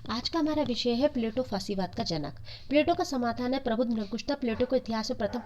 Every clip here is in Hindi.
आज का हमारा विषय है प्लेटो फांसीवाद का जनक। प्लेटो का समाधान है प्रबुद्ध निरंकुशता। प्लेटो को इतिहास में प्रथम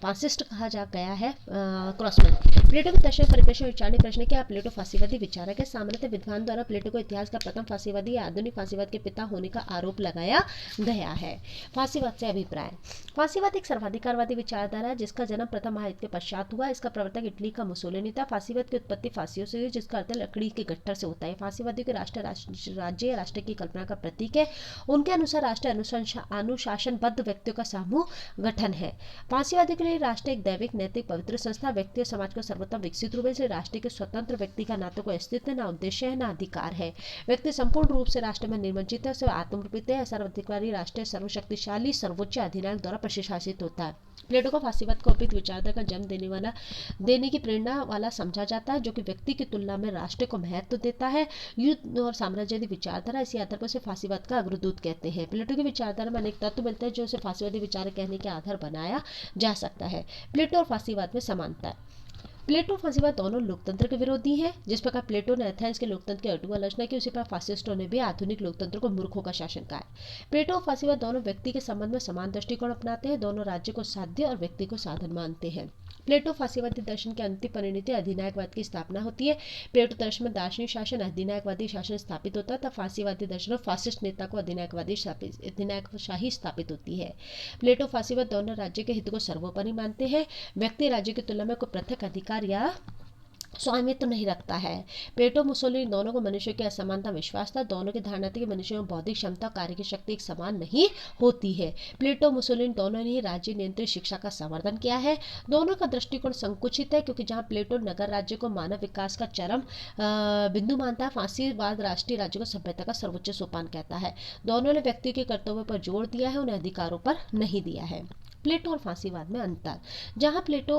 फासिस्ट कहा जा गया है। क्रॉसमैन। प्लेटो के दर्शन परिप्रेक्ष्य विचारणी प्रश्न क्या प्लेटो फांसीवादी विचारक है। सामान्यतः विद्वान द्वारा प्लेटो को इतिहास का प्रथम फांसीवादी या आधुनिक फांसीवाद के पिता होने का आरोप लगाया गया है। फांसीवाद से अभिप्राय। फांसीवाद एक सर्वाधिकारवादी विचारधारा है जिसका जन्म प्रथम महायुद्ध के पश्चात हुआ। इसका प्रवर्तक इटली का मुसोलिनी था। फांसीवाद की उत्पत्ति फांसियों से हुई जिसका अर्थ लकड़ी के गट्ठर से होता है। फांसीवादी के राज्य राष्ट्र की कल्पना का प्रतीक है। उनके अनुसार राष्ट्र अनुशासनबद्ध व्यक्तियों का समूह गठन है। फांसीवादी के लिए राष्ट्र एक दैविक नैतिक पवित्र संस्था व्यक्ति और समाज को सर्वोत्तम विकसित रूप से राष्ट्र के स्वतंत्र व्यक्ति का ना तो कोई अस्तित्व न उद्देश्य है न अधिकार है। व्यक्ति संपूर्ण रूप से राष्ट्र में निर्वंचित है, आत्मरूपित है। सर्वाधिकारी राष्ट्र सर्वशक्तिशाली सर्वोच्च अधिनायक द्वारा प्रशासित होता है। प्लेटो को फांसीवाद को उपयुक्त विचारधारा का जन्म देने की प्रेरणा वाला समझा जाता है जो कि व्यक्ति की तुलना में राष्ट्र को महत्व देता है। युद्ध और साम्राज्यवादी विचारधारा इसी आधार पर उसे फांसीवाद का अग्रदूत कहते हैं। प्लेटो की विचारधारा में अनेक तत्व मिलते हैं जो उसे फांसीवादी विचार कहने के आधार बनाया जा सकता है। प्लेटो और फांसीवाद में समानता। प्लेटो और फांसीवाद दोनों लोकतंत्र के विरोधी हैं। जिस प्रकार प्लेटो ने एथेंस के लोकतंत्र की अटूट आलोचना की उसी प्रकार फासिस्टों ने भी आधुनिक लोकतंत्र को मूर्खों का शासन कहा है। प्लेटो और फांसीवाद दोनों व्यक्ति के संबंध में समान दृष्टिकोण अपनाते हैं। दोनों राज्य को साध्य और व्यक्ति को साधन मानते हैं। प्लेटो फांसीवादी दर्शन के अंतिम परिणति अधिनायकवाद की स्थापना होती है। प्लेटो दर्शन में दार्शनिक शासन अधिनायकवादी शासन स्थापित होता है तब फांसीवादी दर्शन में फासिस्ट नेता को अधिनायकशाही स्थापित होती है। प्लेटो फांसीवाद दोनों राज्य के हित को सर्वोपरि मानते हैं। व्यक्ति राज्य की तुलना में कोई पृथक अधिकार या स्वामित्व तो नहीं रखता है। प्लेटो मुसोलिनी दोनों को मनुष्य की असमानता विश्वास था। दोनों की धारणा थी कि मनुष्य में बौद्धिक क्षमता कार्य की शक्ति एक समान नहीं होती है। प्लेटो मुसोलिनी दोनों ने ही राज्य नियंत्रित शिक्षा का समर्थन किया है। दोनों का दृष्टिकोण संकुचित है क्योंकि जहाँ प्लेटो नगर राज्य को मानव विकास का चरम बिंदु मानता है, फांसीवाद राष्ट्रीय राज्य को सभ्यता का सर्वोच्च सोपान कहता है। दोनों ने व्यक्ति के कर्तव्यों पर जोर दिया है, उन्हें अधिकारों पर नहीं दिया है। प्लेटो और फांसीवाद में अंतर। जहाँ प्लेटो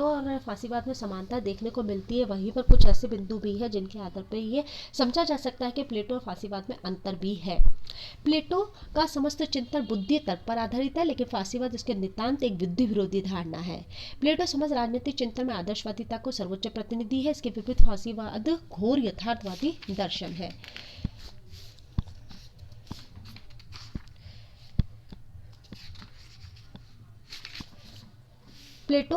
और फांसीवाद में समानता देखने को मिलती है वहीं पर कुछ ऐसे बिंदु भी है जिनके आधार पर ये समझा जा सकता है कि प्लेटो और फांसीवाद में अंतर भी है। प्लेटो का समस्त चिंतन बुद्धि तर्क पर आधारित है लेकिन फांसीवाद इसके नितांत एक बुद्धि विरोधी धारणा है। प्लेटो समस्त राजनीतिक चिंतन में आदर्शवादिता को सर्वोच्च प्रतिनिधि है। इसके विपरीत फांसीवाद घोर यथार्थवादी दर्शन है। प्लेटो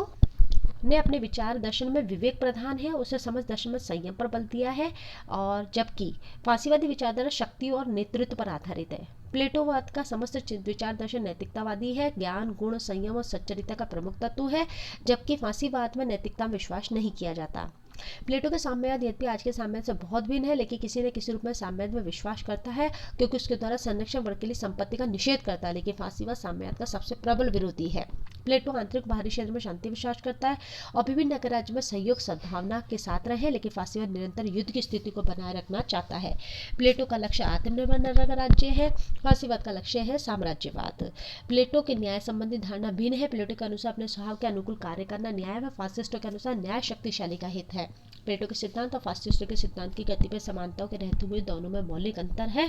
ने अपने विचार दर्शन में विवेक प्रधान है, उसे समझ दर्शन में संयम पर बल दिया है और जबकि फांसीवादी विचारधारा शक्ति और नेतृत्व पर आधारित है। प्लेटोवाद का समस्त विचार दर्शन नैतिकतावादी है, ज्ञान गुण संयम और सच्चरिता का प्रमुख तत्व है जबकि फांसीवाद में नैतिकता में विश्वास नहीं किया जाता। प्लेटो के साम्यवाद यद्यपि आज के साम्यवाद से बहुत भिन्न है लेकिन किसी न किसी रूप में साम्यवाद में विश्वास करता है क्योंकि उसके द्वारा संरक्षण वर्ग के लिए संपत्ति का निषेध करता है, लेकिन फांसीवाद साम्यवाद का सबसे प्रबल विरोधी है। प्लेटो आंतरिक बाहरी क्षेत्र में शांति विश्वास करता है और विभिन्न नगर राज्य में सहयोग सद्भावना के साथ रहे, लेकिन फांसीवाद निरंतर युद्ध की स्थिति को बनाए रखना चाहता है। प्लेटो का लक्ष्य आत्मनिर्भर नगर राज्य है, फांसीवाद का लक्ष्य है साम्राज्यवाद। प्लेटो के न्याय संबंधी धारणा भिन्न है। प्लेटो के अनुसार अपने स्वभाव के अनुकूल कार्य करना न्याय है, फासिस्टों के अनुसार न्याय शक्तिशाली का हित है। प्लेटो के सिद्धांत और फासिस्टों के सिद्धांत की कतिपय समानताओं के रहते हुए दोनों में मौलिक अंतर है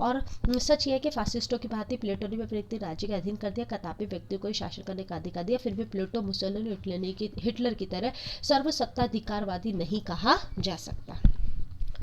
और सच यह है कि फासिस्टों की भांति प्लेटो ने भी व्यक्ति राज्य के अधीन कर दिया, कदापि व्यक्तियों को शासन करने का अधिकार दिया। फिर भी प्लेटो मुसोलिनी हिटलर की तरह सर्वसत्ताधिकारवादी नहीं कहा जा सकता।